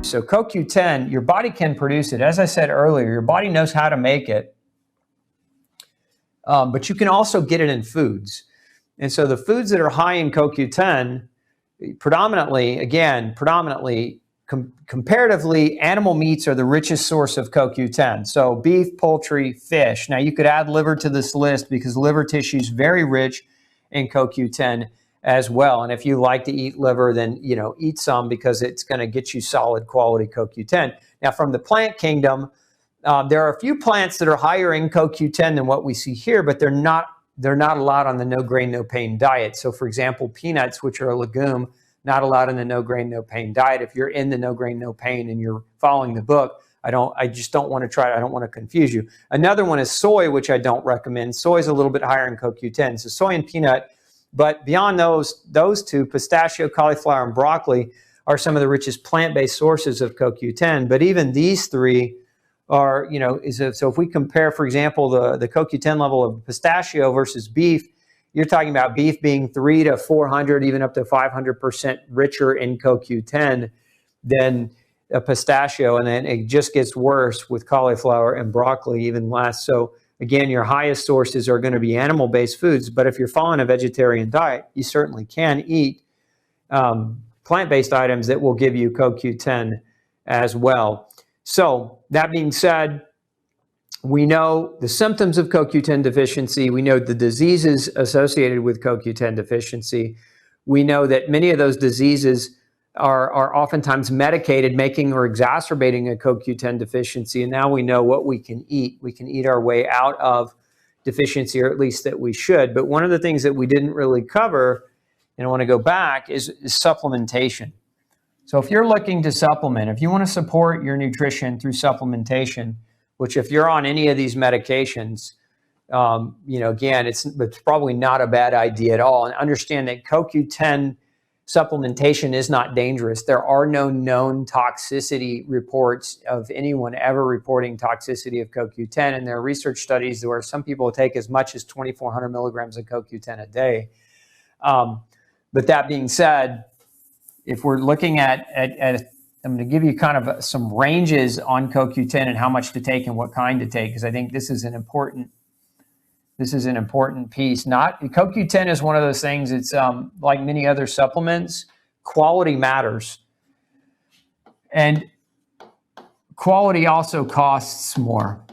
So CoQ10, your body can produce it. As I said earlier, your body knows how to make it, but you can also get it in foods. And so the foods that are high in CoQ10, predominantly, comparatively, animal meats are the richest source of CoQ10. So beef, poultry, fish. Now you could add liver to this list because liver tissue is very rich in CoQ10 as well. And if you like to eat liver, then eat some because it's going to get you solid quality CoQ10. Now from the plant kingdom, there are a few plants that are higher in CoQ10 than what we see here, but they're not allowed on the no grain, no pain diet. So for example, peanuts, which are a legume, not allowed in the no grain, no pain diet. If you're in the no grain, no pain and you're following the book, I just don't want to try it. I don't want to confuse you. Another one is soy, which I don't recommend. Soy is a little bit higher in CoQ10. So soy and peanut, but beyond those two, pistachio, cauliflower, and broccoli are some of the richest plant-based sources of CoQ10. But even these three are, so if we compare, for example, the CoQ10 level of pistachio versus beef, you're talking about beef being 300 to 400, even up to 500% richer in CoQ10 than a pistachio. And then it just gets worse with cauliflower and broccoli, even less. So again, your highest sources are going to be animal-based foods. But if you're following a vegetarian diet, you certainly can eat plant-based items that will give you CoQ10 as well. So that being said, we know the symptoms of CoQ10 deficiency. We know the diseases associated with CoQ10 deficiency. We know that many of those diseases are oftentimes medicated, making or exacerbating a CoQ10 deficiency. And now we know what we can eat. We can eat our way out of deficiency, or at least that we should. But one of the things that we didn't really cover, and I want to go back, is supplementation. So if you're looking to supplement, if you want to support your nutrition through supplementation, which if you're on any of these medications, again, it's probably not a bad idea at all. And understand that CoQ10 supplementation is not dangerous. There are no known toxicity reports of anyone ever reporting toxicity of CoQ10. And there are research studies where some people take as much as 2,400 milligrams of CoQ10 a day. But that being said, if we're looking at I'm going to give you kind of some ranges on CoQ10 and how much to take and what kind to take, because I think this is an important piece. CoQ10 is one of those things. It's like many other supplements, quality matters, and quality also costs more.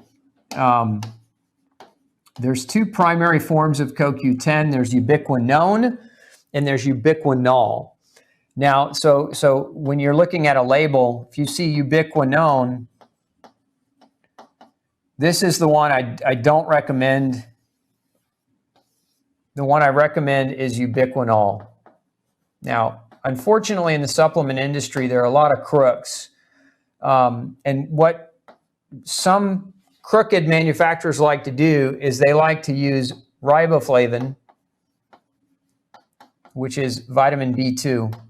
There's two primary forms of CoQ10. There's ubiquinone and there's ubiquinol. Now, so when you're looking at a label, if you see ubiquinone, this is the one I don't recommend. The one I recommend is ubiquinol. Now, unfortunately, in the supplement industry, there are a lot of crooks. And what some crooked manufacturers like to do is they like to use riboflavin, which is vitamin B2.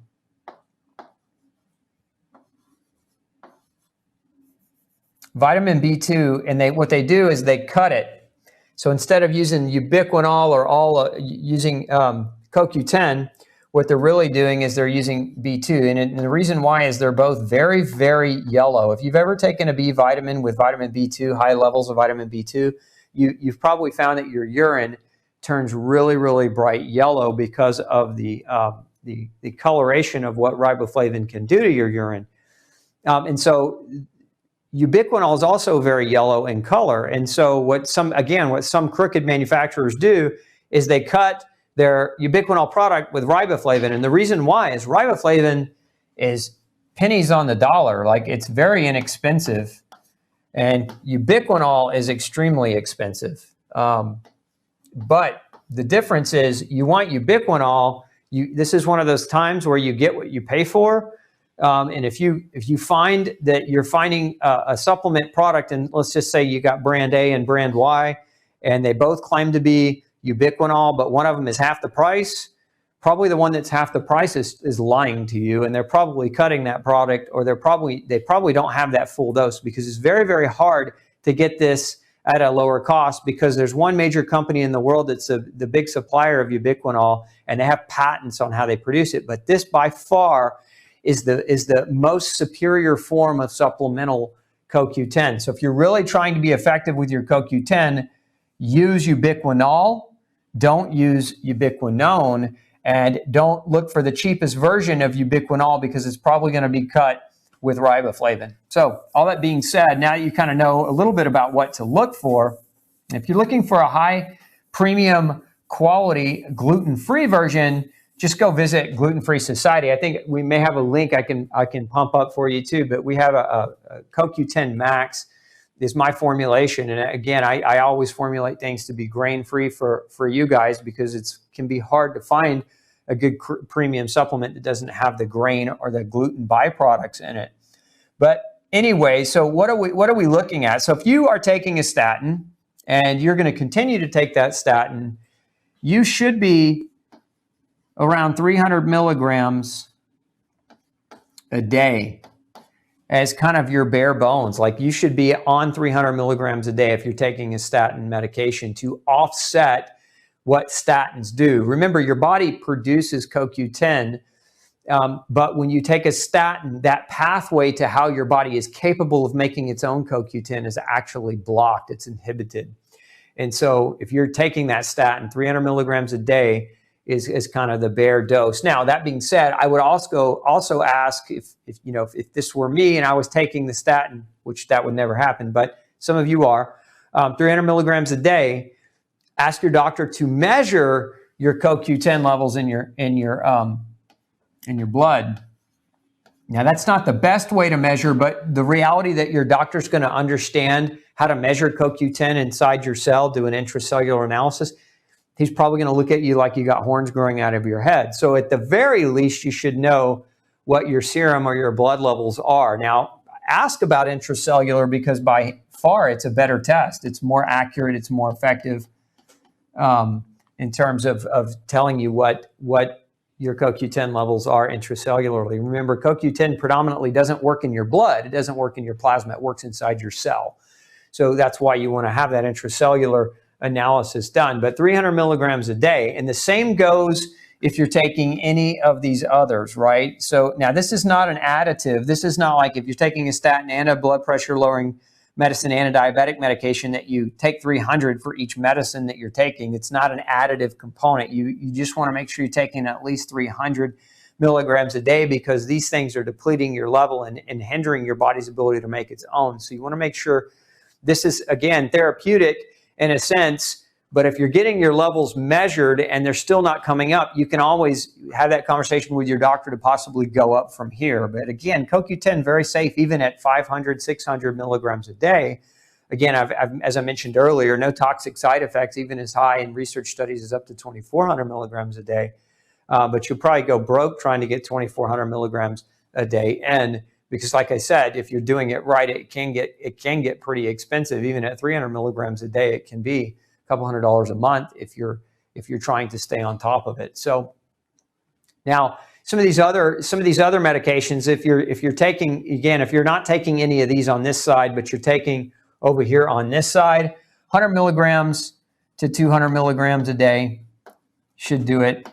Vitamin B2, and what they do is they cut it. So instead of using ubiquinol or using CoQ10, what they're really doing is they're using B2. And the reason why is they're both very, very yellow. If you've ever taken a B vitamin with vitamin B2, high levels of vitamin B2, you've probably found that your urine turns really, really bright yellow because of the coloration of what riboflavin can do to your urine. And so ubiquinol is also very yellow in color. And so what some crooked manufacturers do is they cut their ubiquinol product with riboflavin. And the reason why is riboflavin is pennies on the dollar. Like, it's very inexpensive. And ubiquinol is extremely expensive. But the difference is you want ubiquinol. This is one of those times where you get what you pay for. And if you find that you're finding a supplement product, and let's just say you got brand A and brand Y, and they both claim to be ubiquinol, but one of them is half the price, probably the one that's half the price is lying to you, and they're probably cutting that product, or they probably don't have that full dose, because it's very, very hard to get this at a lower cost, because there's one major company in the world that's the big supplier of ubiquinol, and they have patents on how they produce it. But this by far is the most superior form of supplemental CoQ10. So if you're really trying to be effective with your CoQ10, use ubiquinol, don't use ubiquinone, and don't look for the cheapest version of ubiquinol because it's probably going to be cut with riboflavin. So all that being said, now you kind of know a little bit about what to look for. If you're looking for a high premium quality gluten-free version, just go visit Gluten-Free Society. I think we may have a link I can pump up for you too, but we have a CoQ10 Max is my formulation. And again, I always formulate things to be grain-free for you guys because it can be hard to find a good premium supplement that doesn't have the grain or the gluten byproducts in it. But anyway, so what are we looking at? So if you are taking a statin and you're going to continue to take that statin, you should be around 300 milligrams a day as kind of your bare bones. Like you should be on 300 milligrams a day if you're taking a statin medication to offset what statins do. Remember, your body produces CoQ10, but when you take a statin, that pathway to how your body is capable of making its own CoQ10 is actually blocked, it's inhibited. And so if you're taking that statin, 300 milligrams a day is kind of the bare dose. Now, that being said, I would also ask if this were me and I was taking the statin, which that would never happen, but some of you are, 300 milligrams a day, ask your doctor to measure your CoQ10 levels in your blood. Now, that's not the best way to measure, but the reality that your doctor's going to understand how to measure CoQ10 inside your cell, do an intracellular analysis, he's probably going to look at you like you got horns growing out of your head. So at the very least, you should know what your serum or your blood levels are. Now, ask about intracellular because by far it's a better test. It's more accurate. It's more effective in terms of telling you what your CoQ10 levels are intracellularly. Remember, CoQ10 predominantly doesn't work in your blood. It doesn't work in your plasma. It works inside your cell. So that's why you want to have that intracellular analysis done. But 300 milligrams a day, and the same goes if you're taking any of these others, right? So now this is not an additive. This is not like if you're taking a statin and a blood pressure lowering medicine and a diabetic medication that you take 300 for each medicine that you're taking. It's not an additive component. You just want to make sure you're taking at least 300 milligrams a day because these things are depleting your level and hindering your body's ability to make its own. So you want to make sure this is, again, therapeutic in a sense, but if you're getting your levels measured and they're still not coming up, you can always have that conversation with your doctor to possibly go up from here. But again, CoQ10 very safe even at 500, 600 milligrams a day. Again, as I mentioned earlier, no toxic side effects, even as high in research studies as up to 2,400 milligrams a day. But you'll probably go broke trying to get 2,400 milligrams a day. And because like I said, if you're doing it right, it can get pretty expensive. Even at 300 milligrams a day, it can be a couple $100s a month if you're trying to stay on top of it. So now some of these other medications, if you're taking, again, if you're not taking any of these on this side, but you're taking over here on this side, 100 milligrams to 200 milligrams a day should do it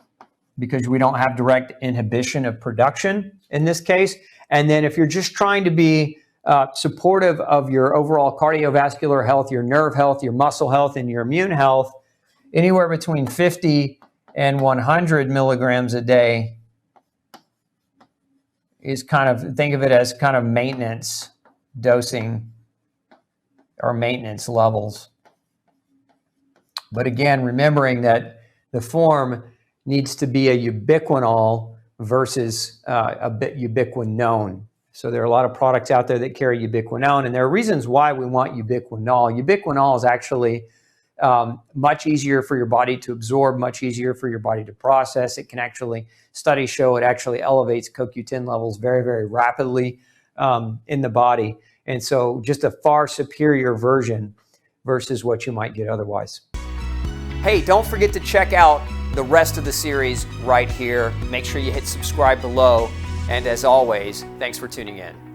because we don't have direct inhibition of production in this case. And then if you're just trying to be supportive of your overall cardiovascular health, your nerve health, your muscle health, and your immune health, anywhere between 50 and 100 milligrams a day is kind of, think of it as kind of maintenance dosing or maintenance levels. But again, remembering that the form needs to be a ubiquinol versus a bit ubiquinone. So there are a lot of products out there that carry ubiquinone, and there are reasons why we want ubiquinol. Ubiquinol is actually much easier for your body to absorb, much easier for your body to process. It can actually, studies show it actually elevates CoQ10 levels very, very rapidly in the body. And so just a far superior version versus what you might get otherwise. Hey, don't forget to check out the rest of the series right here. Make sure you hit subscribe below. And as always, thanks for tuning in.